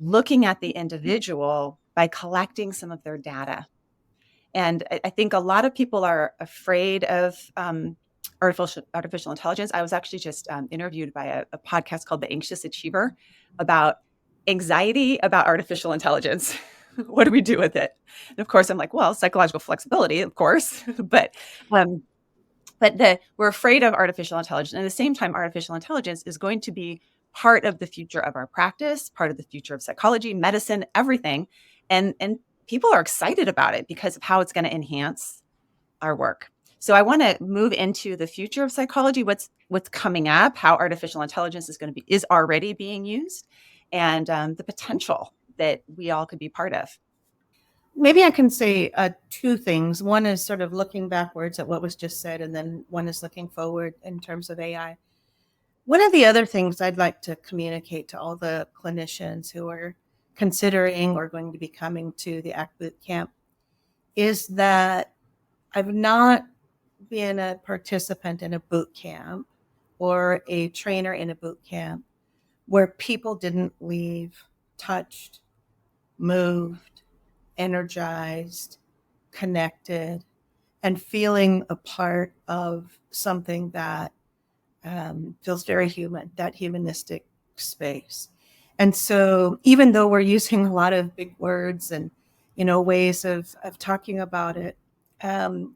looking at the individual by collecting some of their data. And I think a lot of people are afraid of artificial intelligence. I was actually just interviewed by a podcast called The Anxious Achiever about anxiety about artificial intelligence. What do we do with it? And of course, I'm like, well, psychological flexibility, of course, but we're afraid of artificial intelligence. And at the same time, artificial intelligence is going to be part of the future of our practice, part of the future of psychology, medicine, everything. And people are excited about it because of how it's going to enhance our work. So I want to move into the future of psychology, what's coming up, how artificial intelligence is already being used, and the potential that we all could be part of. Maybe I can say two things. One is sort of looking backwards at what was just said, and then one is looking forward in terms of AI. One of the other things I'd like to communicate to all the clinicians who are considering or going to be coming to the ACT Bootcamp is that I've not been a participant in a boot camp or a trainer in a boot camp where people didn't leave touched, moved, energized, connected, and feeling a part of something that feels very human, that humanistic space. And so even though we're using a lot of big words and, ways of talking about it, um,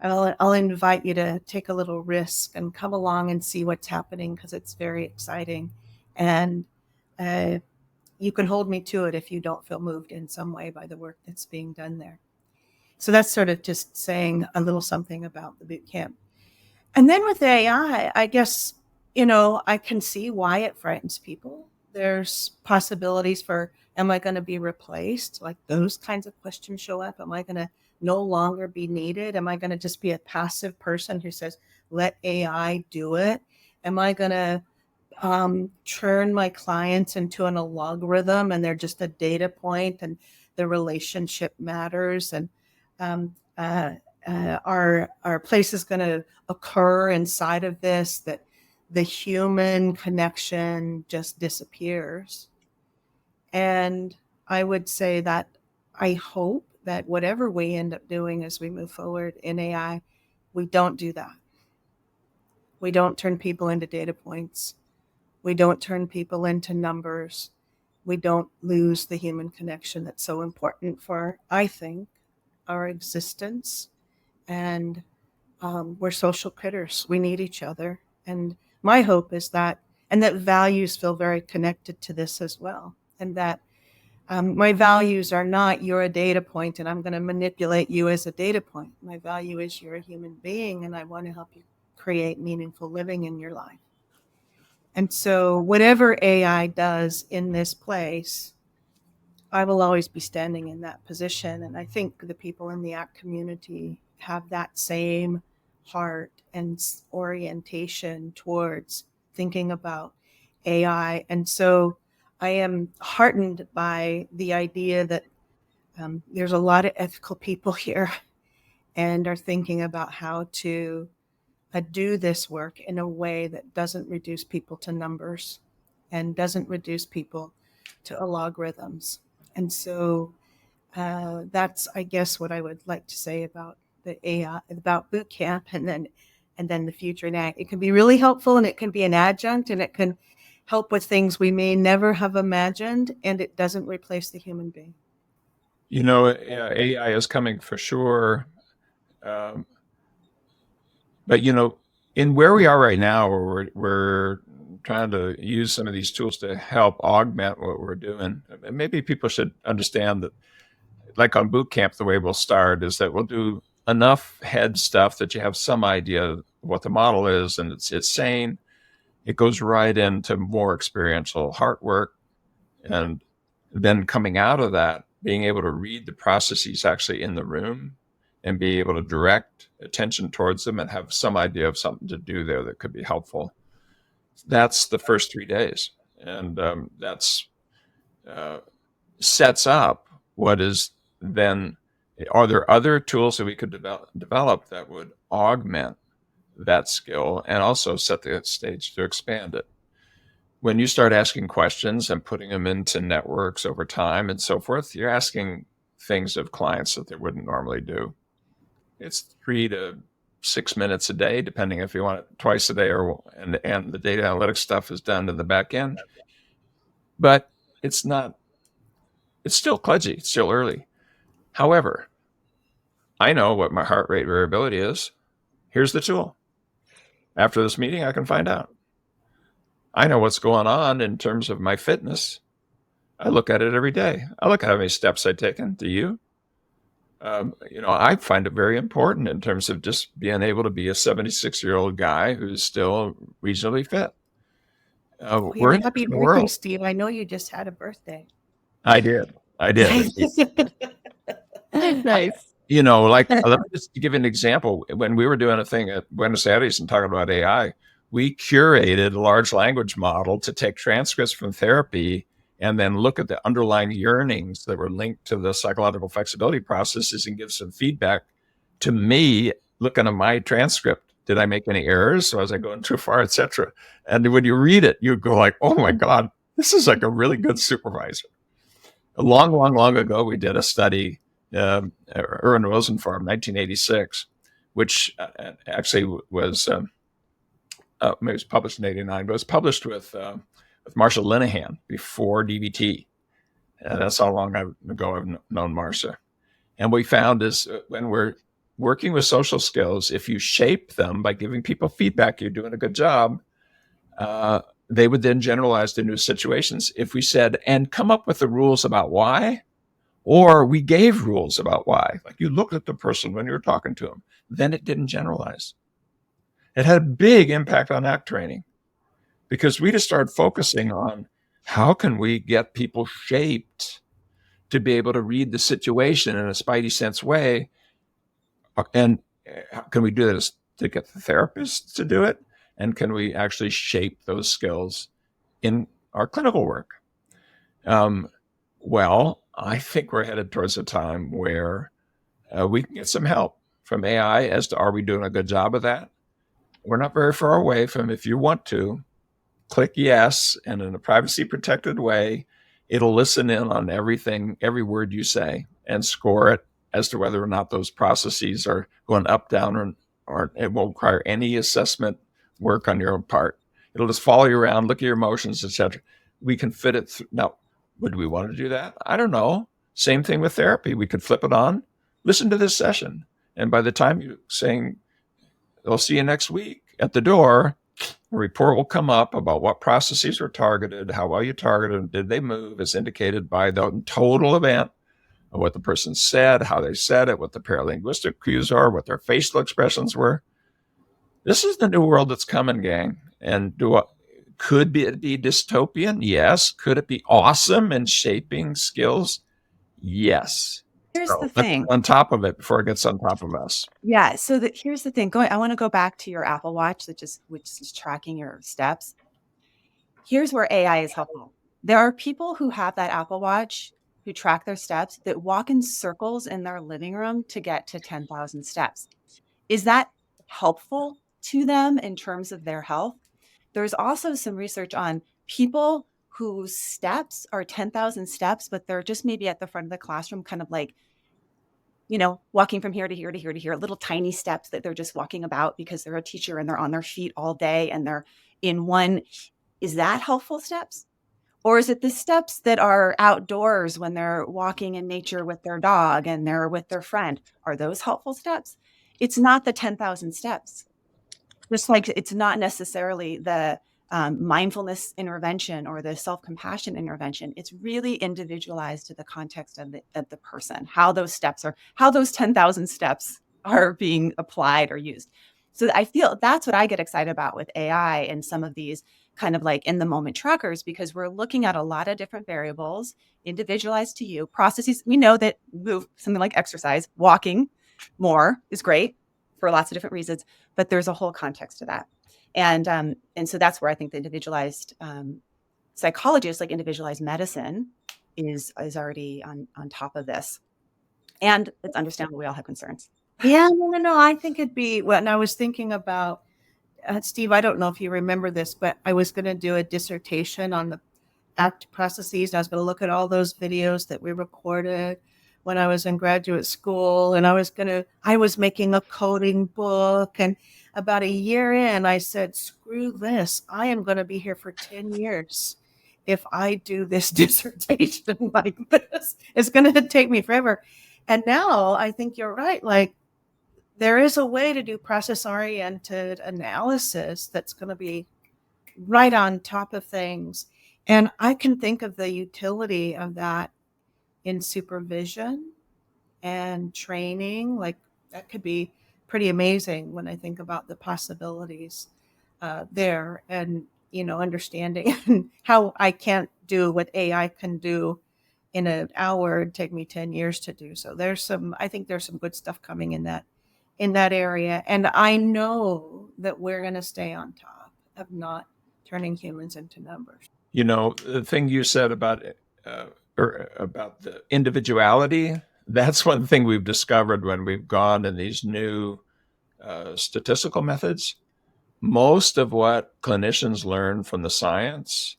I'll invite you to take a little risk and come along and see what's happening, because it's very exciting. And uh, you can hold me to it if you don't feel moved in some way by the work that's being done there. So that's sort of just saying a little something about the boot camp. And then with AI, I guess, I can see why it frightens people. There's possibilities for, am I going to be replaced? Like those kinds of questions show up. Am I going to no longer be needed? Am I going to just be a passive person who says, let AI do it? Am I going to turn my clients into an algorithm and they're just a data point and the relationship matters? And our place is going to occur inside of this, that the human connection just disappears. And I would say that I hope that whatever we end up doing as we move forward in AI, we don't do that. We don't turn people into data points. We don't turn people into numbers. We don't lose the human connection that's so important for, I think, our existence. And we're social critters. We need each other. And my hope is that, and that values feel very connected to this as well. And that my values are not, you're a data point and I'm going to manipulate you as a data point. My value is you're a human being and I want to help you create meaningful living in your life. And so whatever AI does in this place, I will always be standing in that position. And I think the people in the ACT community have that same heart and orientation towards thinking about AI. And so I am heartened by the idea that there's a lot of ethical people here and are thinking about how to do this work in a way that doesn't reduce people to numbers and doesn't reduce people to algorithms. And so that's, I guess, what I would like to say about the AI, about boot camp, and then the future. And it can be really helpful, and it can be an adjunct, and it can help with things we may never have imagined, and it doesn't replace the human being. AI is coming for sure. But, in where we are right now, where we're trying to use some of these tools to help augment what we're doing, maybe people should understand that, like on boot camp, the way we'll start is that we'll do enough head stuff that you have some idea of what the model is, and it's sane. It goes right into more experiential heart work. And then coming out of that, being able to read the processes actually in the room and be able to direct attention towards them and have some idea of something to do there that could be helpful. That's the first 3 days. And that's sets up what is then, are there other tools that we could develop that would augment that skill and also set the stage to expand it? When you start asking questions and putting them into networks over time and so forth, you're asking things of clients that they wouldn't normally do. It's 3 to 6 minutes a day, depending if you want it twice a day, and the data analytics stuff is done in the back end. But it's still kludgy. It's still early. However, I know what my heart rate variability is. Here's the tool. After this meeting, I can find out. I know what's going on in terms of my fitness. I look at it every day. I look at how many steps I've taken. Do you? I find it very important in terms of just being able to be a 76-year-old guy who's still reasonably fit. We're in a Happy different birthday, world. Steve. I know you just had a birthday. I did. Nice. Let me just give you an example. When we were doing a thing at Buenos Aires and talking about AI, we curated a large language model to take transcripts from therapy and then look at the underlying yearnings that were linked to the psychological flexibility processes and give some feedback to me, looking at my transcript, did I make any errors? So was I going too far, etc. And when you read it, you go like, oh my God, this is like a really good supervisor. Long ago, we did a study, Erwin Rosenfarb, 1986, which actually was it was published in '89, but it was published with Marsha Linehan before DBT. That's how long ago I've known Marsha. And what we found is when we're working with social skills, if you shape them by giving people feedback, you're doing a good job, they would then generalize to new situations. If we said, and come up with the rules about why, or we gave rules about why, like you looked at the person when you were talking to them, then it didn't generalize. It had a big impact on ACT training because we just started focusing on how can we get people shaped to be able to read the situation in a spidey sense way. And how can we do this to get the therapists to do it? And can we actually shape those skills in our clinical work? Well, I think we're headed towards a time where we can get some help from AI as to are we doing a good job of that? We're not very far away from, if you want to, click yes, and in a privacy protected way, it'll listen in on everything, every word you say, and score it as to whether or not those processes are going up, down, or it won't require any assessment work on your own part. It'll just follow you around, look at your emotions, etc. We can fit it through. Now, would we want to do that? I don't know. Same thing with therapy. We could flip it on, listen to this session, and by the time you're saying, I'll see you next week at the door, a report will come up about what processes were targeted, how well you targeted them, did they move, as indicated by the total event of what the person said, how they said it, what the paralinguistic cues are, what their facial expressions were. This is the new world that's coming, gang. And could it be dystopian? Yes. Could it be awesome in shaping skills? Yes. Here's the thing. On top of it, before it gets on top of us. Yeah. So here's the thing. I want to go back to your Apple Watch, which is tracking your steps. Here's where AI is helpful. There are people who have that Apple Watch who track their steps that walk in circles in their living room to get to 10,000 steps. Is that helpful to them in terms of their health? There's also some research on people whose steps are 10,000 steps, but they're just maybe at the front of the classroom, kind of like, walking from here to here to here to here, little tiny steps that they're just walking about because they're a teacher and they're on their feet all day and they're in one. Is that helpful steps? Or is it the steps that are outdoors when they're walking in nature with their dog and they're with their friend? Are those helpful steps? It's not the 10,000 steps. Just like it's not necessarily the mindfulness intervention or the self-compassion intervention. It's really individualized to the context of the person, how those 10,000 steps are being applied or used. So I feel that's what I get excited about with AI and some of these kind of like in the moment trackers, because we're looking at a lot of different variables, individualized to you, processes. We know that something like exercise, walking more is great for lots of different reasons, but there's a whole context to that. And so that's where I think the individualized psychologist, like individualized medicine, is already on top of this. And it's understandable we all have concerns. Yeah, no. I think it'd be, and I was thinking about, Steve, I don't know if you remember this, but I was going to do a dissertation on the ACT processes. And I was going to look at all those videos that we recorded when I was in graduate school. And I was making a coding book. And about a year in, I said, screw this. I am going to be here for 10 years. If I do this dissertation like this, it's going to take me forever. And now I think you're right. Like, there is a way to do process-oriented analysis that's going to be right on top of things. And I can think of the utility of that in supervision and training. Like, that could be pretty amazing when I think about the possibilities there, and, understanding how I can't do what AI can do in an hour. It'd take me 10 years to do. So I think there's some good stuff coming in that area. And I know that we're going to stay on top of not turning humans into numbers. The thing you said about the individuality that's one thing we've discovered when we've gone in these new statistical methods. Most of what clinicians learn from the science,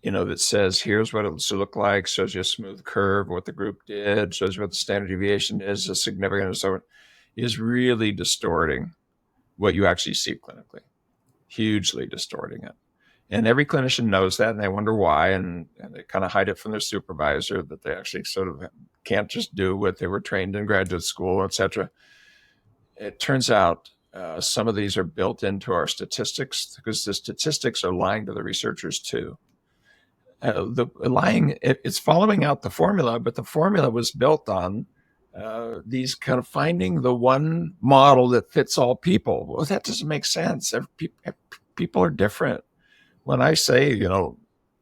that says, here's what it should look like, shows you a smooth curve, what the group did, shows you what the standard deviation is, a significant and so on, is really distorting what you actually see clinically, hugely distorting it. And every clinician knows that, and they wonder why, and they kind of hide it from their supervisor, that they actually sort of can't just do what they were trained in graduate school, et cetera. It turns out some of these are built into our statistics, because the statistics are lying to the researchers too. It's following out the formula, but the formula was built on these kind of finding the one model that fits all people. Well, that doesn't make sense. People are different. When I say,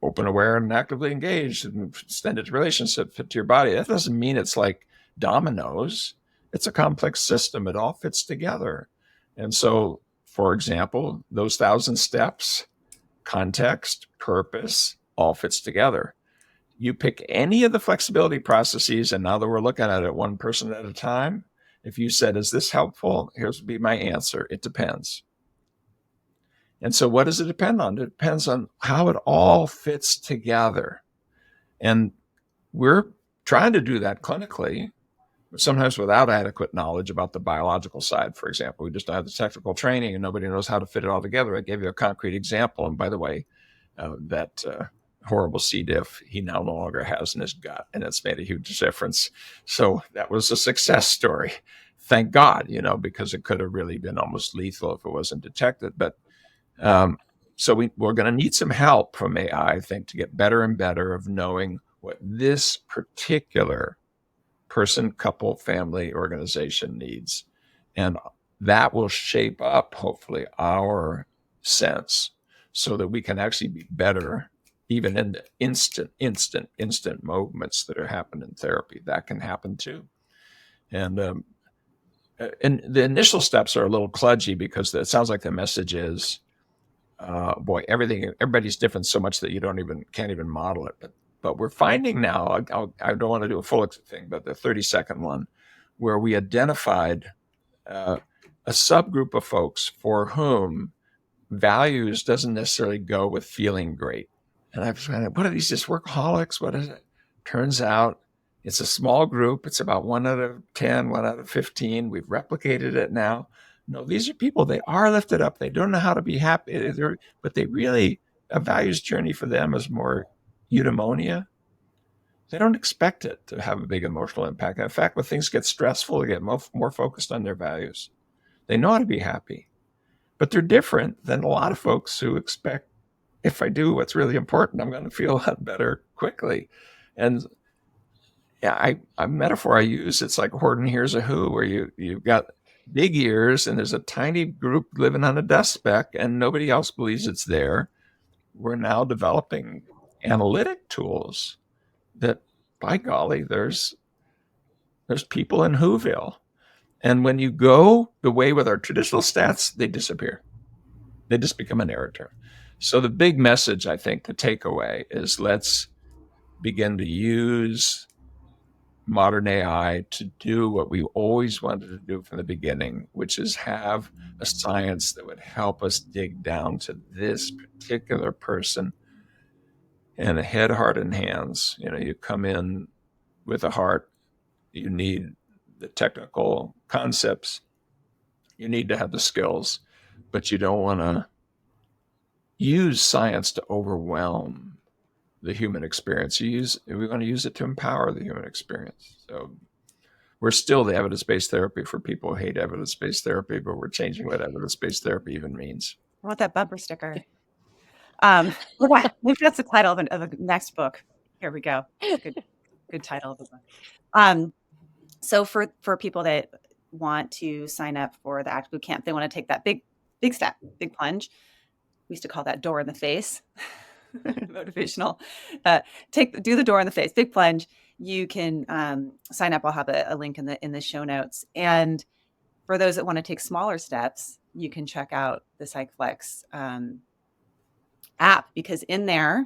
open, aware, and actively engaged, and extended relationship fit to your body, that doesn't mean it's like dominoes. It's a complex system. It all fits together. And so, for example, those 1,000 steps, context, purpose, all fits together. You pick any of the flexibility processes, and now that we're looking at it one person at a time, if you said, is this helpful? Here's would be my answer. It depends. And so what does it depend on? It depends on how it all fits together. And we're trying to do that clinically, sometimes without adequate knowledge about the biological side. For example, we just don't have the technical training and nobody knows how to fit it all together. I gave you a concrete example. And by the way, that horrible C. diff he now no longer has in his gut, and it's made a huge difference. So that was a success story. Thank God, because it could have really been almost lethal if it wasn't detected. But so we're going to need some help from AI, I think, to get better and better of knowing what this particular person, couple, family, organization needs. And that will shape up, hopefully, our sense so that we can actually be better, even in the instant movements that are happening in therapy. That can happen too. And the initial steps are a little kludgy because it sounds like the message is, everybody's different so much that you can't even model it. But we're finding now, I don't want to do a full thing, but the 30-second one, where we identified a subgroup of folks for whom values doesn't necessarily go with feeling great. And I've said, what are these, just workaholics? What is it? Turns out it's a small group. It's about 1 out of 10, 1 out of 15. We've replicated it now. No, these are people, they are lifted up. They don't know how to be happy, but they really, a values journey for them is more eudaimonia. They don't expect it to have a big emotional impact. In fact, when things get stressful, they get more focused on their values. They know how to be happy, but they're different than a lot of folks who expect, if I do what's really important, I'm going to feel a lot better quickly. And yeah, a metaphor I use, it's like Horton Hears a Who, where you've got big ears and there's a tiny group living on a dust speck and nobody else believes it's there. We're now developing analytic tools that, by golly, there's people in Whoville. And when you go the way with our traditional stats, they disappear. They just become a narrator. So the big message, I think, the takeaway is let's begin to use modern AI to do what we always wanted to do from the beginning, which is have a science that would help us dig down to this particular person. And a head, heart, and hands. You come in with a heart, you need the technical concepts, you need to have the skills, but you don't want to use science to overwhelm the human experience. We want to use it to empower the human experience. So we're still the evidence-based therapy for people who hate evidence-based therapy, but we're changing what evidence-based therapy even means. I want that bumper sticker. Maybe that's the title of a next book. Here we go. Good title of the book. So for people that want to sign up for the ACT Bootcamp, they want to take that big step, big plunge. We used to call that door in the face, motivational. Do the door in the face, big plunge. You can sign up. I'll have a link in the show notes. And for those that want to take smaller steps, you can check out the PsychFlex app, because in there,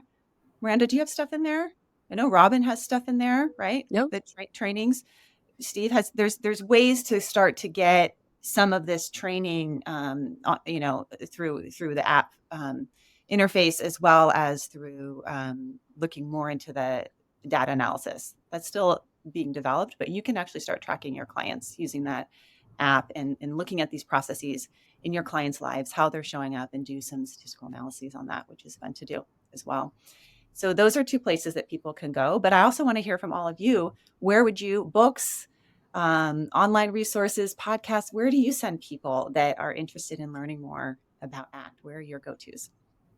Miranda, do you have stuff in there? I know Robin has stuff in there, right? Yep. The trainings. Steve has, there's ways to start to get some of this training, through the app interface, as well as through looking more into the data analysis. That's still being developed, but you can actually start tracking your clients using that app and looking at these processes in your clients' lives, how they're showing up, and do some statistical analyses on that, which is fun to do as well. So those are two places that people can go. But I also want to hear from all of you. Where would you, books, online resources, podcasts, where do you send people that are interested in learning more about ACT? Where are your go-tos?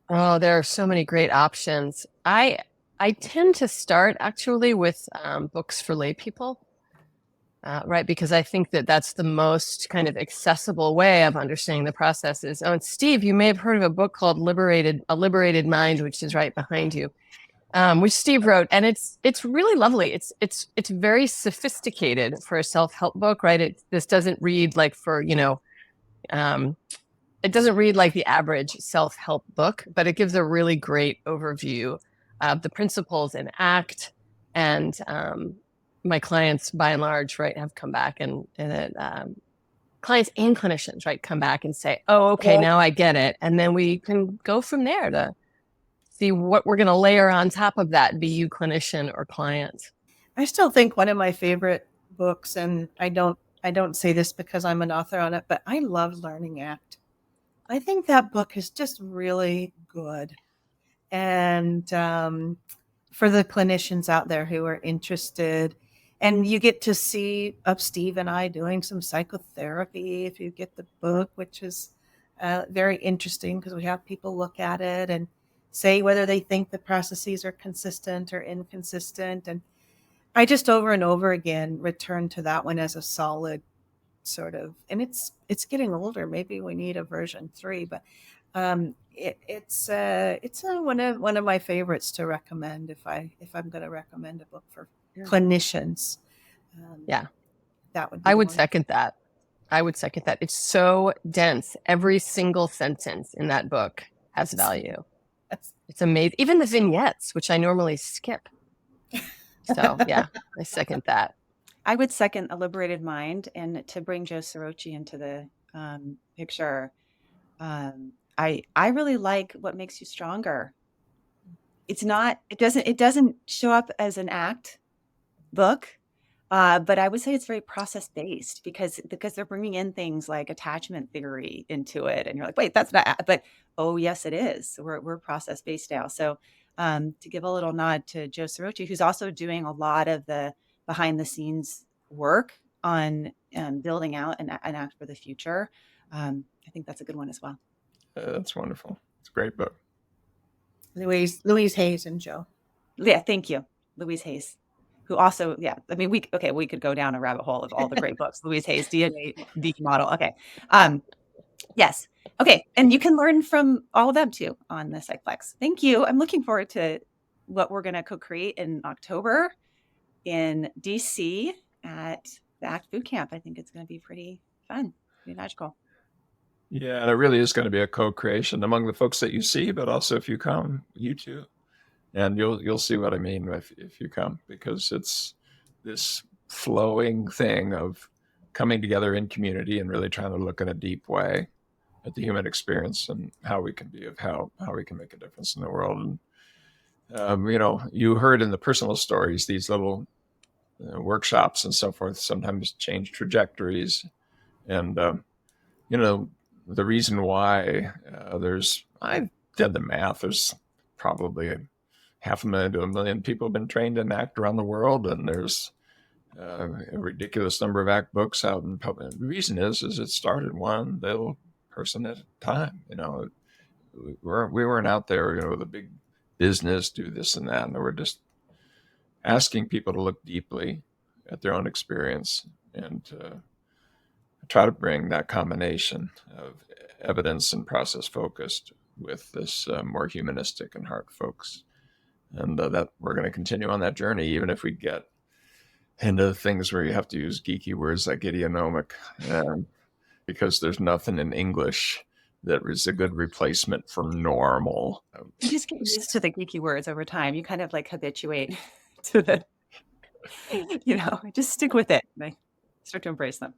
Oh, there are so many great options. I tend to start actually with books for lay people, right? Because I think that that's the most kind of accessible way of understanding the processes. Oh, and Steve, you may have heard of a book called A Liberated Mind, which is right behind you, which Steve wrote, and it's really lovely. It's very sophisticated for a self-help book, right? This doesn't read like for, it doesn't read like the average self-help book, but it gives a really great overview of the principles in ACT. And my clients, by and large, right, have come back and clients and clinicians, right, come back and say, oh, okay, now I get it. And then we can go from there to see what we're going to layer on top of that, be you clinician or client. I still think one of my favorite books, and I don't say this because I'm an author on it, but I love Learning ACT. I think that book is just really good. And for the clinicians out there who are interested, and you get to see Steve and I doing some psychotherapy if you get the book, which is very interesting because we have people look at it and say whether they think the processes are consistent or inconsistent. And I just over and over again return to that one as a solid sort of, and it's getting older. Maybe we need a version 3, but it's one of my favorites to recommend if I'm going to recommend a book for clinicians. Yeah, that would be I would second that. I would second that. It's so dense. Every single sentence in that book has value. It's amazing. Even the vignettes, which I normally skip. So yeah, I second that. I would second A Liberated Mind. And to bring Joe Sorochi into the picture, I really like What Makes You Stronger. It doesn't show up as an ACT book, but I would say it's very process based because they're bringing in things like attachment theory into it, and you're like, wait, that's not. But oh yes, it is. We're process based now. So to give a little nod to Joe Sorochi, who's also doing a lot of the behind the scenes work on building out an ACT for the future. I think that's a good one as well. That's wonderful. It's a great book. Louise Hayes and Joe. Yeah, thank you, Louise Hayes. Who also, yeah, I mean, we could go down a rabbit hole of all the great books. Louise Hayes, DNA model. Okay. Yes. Okay. And you can learn from all of them too on the Psychplex. Thank you. I'm looking forward to what we're going to co-create in October in DC at the ACT Bootcamp. I think it's going to be pretty fun, pretty magical. Yeah, and it really is going to be a co-creation among the folks that you see, but also if you come, you too. And you'll see what I mean if you come, because it's this flowing thing of coming together in community and really trying to look in a deep way at the human experience and how we can how we can make a difference in the world. And you heard in the personal stories, these little workshops and so forth sometimes change trajectories. And the reason why I did the math. There's probably 500,000 to 1 million people have been trained in ACT around the world, and there's a ridiculous number of ACT books out in public. The reason is it started one little person at a time. We weren't out there, with a big business, do this and that, and we're just asking people to look deeply at their own experience and try to bring that combination of evidence and process focused with this more humanistic and heart folks. And that we're going to continue on that journey, even if we get into things where you have to use geeky words like idionomic, because there's nothing in English that is a good replacement for normal. You just get used to the geeky words over time. You kind of like habituate to the Just stick with it. And I start to embrace them.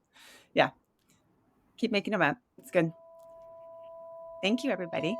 Yeah. Keep making them up. It's good. Thank you, everybody.